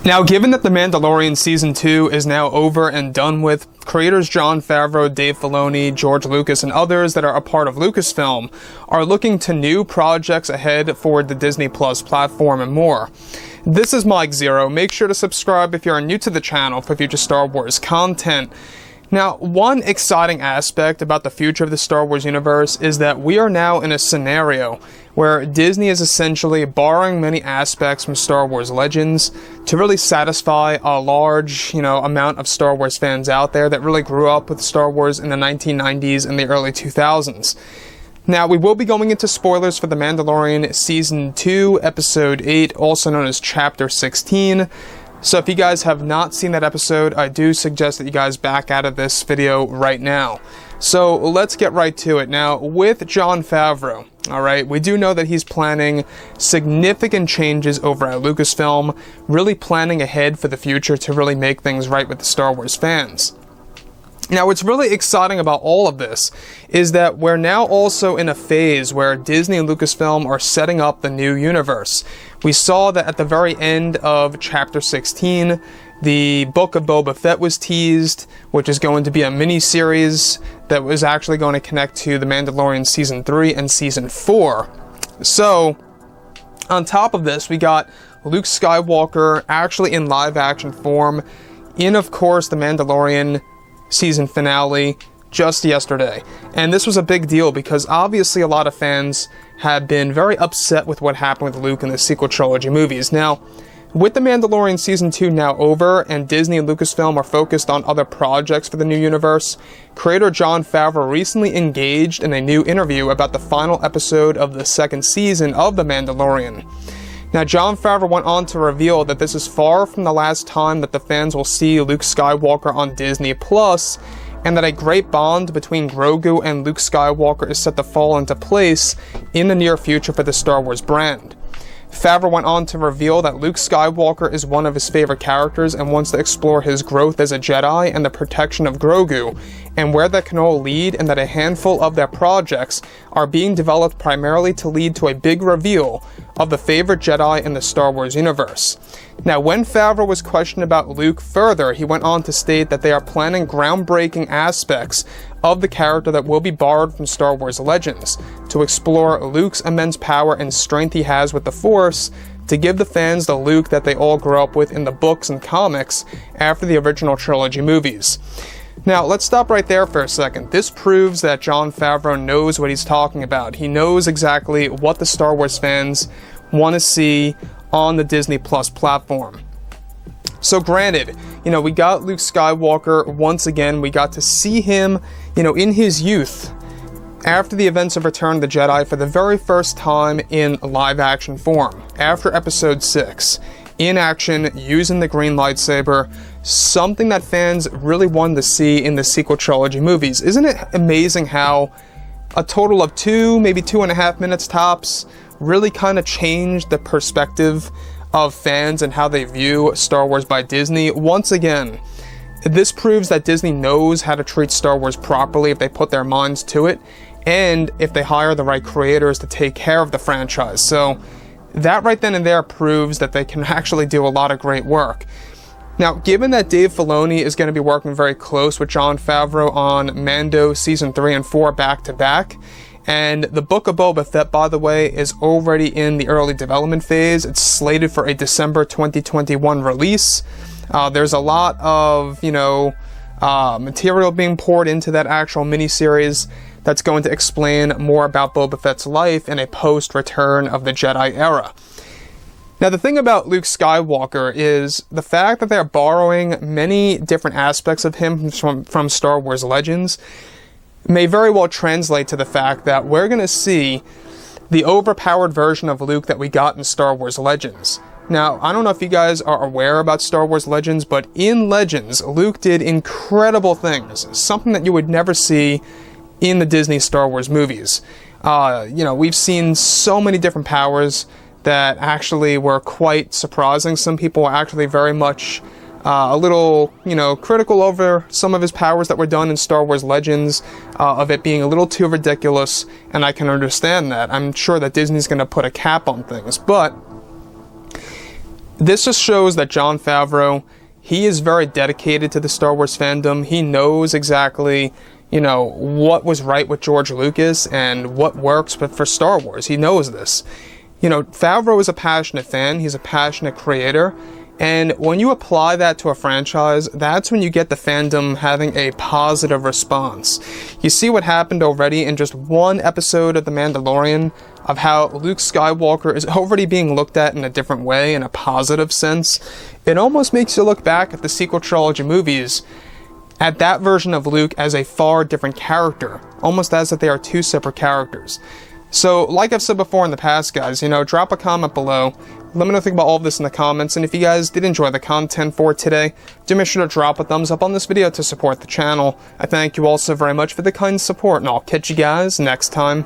Now, given that The Mandalorian Season 2 is now over and done with, creators Jon Favreau, Dave Filoni, George Lucas, and others that are a part of Lucasfilm are looking to new projects ahead for the Disney Plus platform and more. This is Mike Zero. Make sure to subscribe if you're new to the channel for future Star Wars content. Now, one exciting aspect about the future of the Star Wars universe is that we are now in a scenario where Disney is essentially borrowing many aspects from Star Wars Legends to really satisfy a large, amount of Star Wars fans out there that really grew up with Star Wars in the 1990s and the early 2000s. Now, we will be going into spoilers for The Mandalorian Season 2, Episode 8, also known as Chapter 16. So if you guys have not seen that episode, I do suggest that you guys back out of this video right now. So let's get right to it. Now, with Jon Favreau, alright, we do know that he's planning significant changes over at Lucasfilm, really planning ahead for the future to really make things right with the Star Wars fans. Now, what's really exciting about all of this is that we're now also in a phase where Disney and Lucasfilm are setting up the new universe. We saw that at the very end of Chapter 16, the book of Boba Fett was teased, which is going to be a mini-series that was actually going to connect to The Mandalorian Season 3 and Season 4. So, on top of this, we got Luke Skywalker actually in live-action form in, of course, The Mandalorian season finale just yesterday. And this was a big deal because obviously a lot of fans have been very upset with what happened with Luke in the sequel trilogy movies. Now, with The Mandalorian Season 2 now over and Disney and Lucasfilm are focused on other projects for the new universe, creator Jon Favreau recently engaged in a new interview about the final episode of the second season of The Mandalorian. Now, Jon Favreau went on to reveal that this is far from the last time that the fans will see Luke Skywalker on Disney Plus, and that a great bond between Grogu and Luke Skywalker is set to fall into place in the near future for the Star Wars brand. Favreau went on to reveal that Luke Skywalker is one of his favorite characters and wants to explore his growth as a Jedi and the protection of Grogu, and where that can all lead, and that a handful of their projects are being developed primarily to lead to a big reveal of the favorite Jedi in the Star Wars universe. Now, when Favreau was questioned about Luke further, he went on to state that they are planning groundbreaking aspects of the character that will be borrowed from Star Wars Legends, to explore Luke's immense power and strength he has with the Force, to give the fans the Luke that they all grew up with in the books and comics after the original trilogy movies. Now, let's stop right there for a second. This proves that Jon Favreau knows what he's talking about. He knows exactly what the Star Wars fans want to see on the Disney Plus platform. So granted, we got Luke Skywalker once again. We got to see him, in his youth, after the events of Return of the Jedi for the very first time in live action form, after Episode 6, in action, using the green lightsaber, something that fans really wanted to see in the sequel trilogy movies. Isn't it amazing how a total of 2, maybe 2.5 minutes tops, really kind of changed the perspective of fans and how they view Star Wars by Disney? Once again, this proves that Disney knows how to treat Star Wars properly if they put their minds to it, and if they hire the right creators to take care of the franchise. So that right then and there proves that they can actually do a lot of great work. Now, given that Dave Filoni is going to be working very close with Jon Favreau on Mando Season 3 and 4 back-to-back, and the Book of Boba Fett, by the way, is already in the early development phase. It's slated for a December 2021 release. There's a lot of, material being poured into that actual miniseries that's going to explain more about Boba Fett's life in a post-Return of the Jedi era. Now, the thing about Luke Skywalker is the fact that they're borrowing many different aspects of him from Star Wars Legends may very well translate to the fact that we're going to see the overpowered version of Luke that we got in Star Wars Legends. Now, I don't know if you guys are aware about Star Wars Legends, but in Legends, Luke did incredible things, something that you would never see in the Disney Star Wars movies. We've seen so many different powers that actually were quite surprising. Some people are actually very much a little, critical over some of his powers that were done in Star Wars Legends, of it being a little too ridiculous, and I can understand that. I'm sure that Disney's going to put a cap on things, but This just shows that Jon Favreau, he is very dedicated to the Star Wars fandom. He knows exactly, you know, what was right with George Lucas and what works for Star Wars. He knows this. You know, Favreau is a passionate fan. He's a passionate creator. And when you apply that to a franchise, that's when you get the fandom having a positive response. You see what happened already in just one episode of The Mandalorian, of how Luke Skywalker is already being looked at in a different way, in a positive sense. It almost makes you look back at the sequel trilogy movies, at that version of Luke as a far different character, almost as if they are two separate characters. So, like I've said before in the past, guys, you know, drop a comment below. Let me know what you think about all of this in the comments, and if you guys did enjoy the content for today, do make sure to drop a thumbs up on this video to support the channel. I thank you all so very much for the kind support, and I'll catch you guys next time.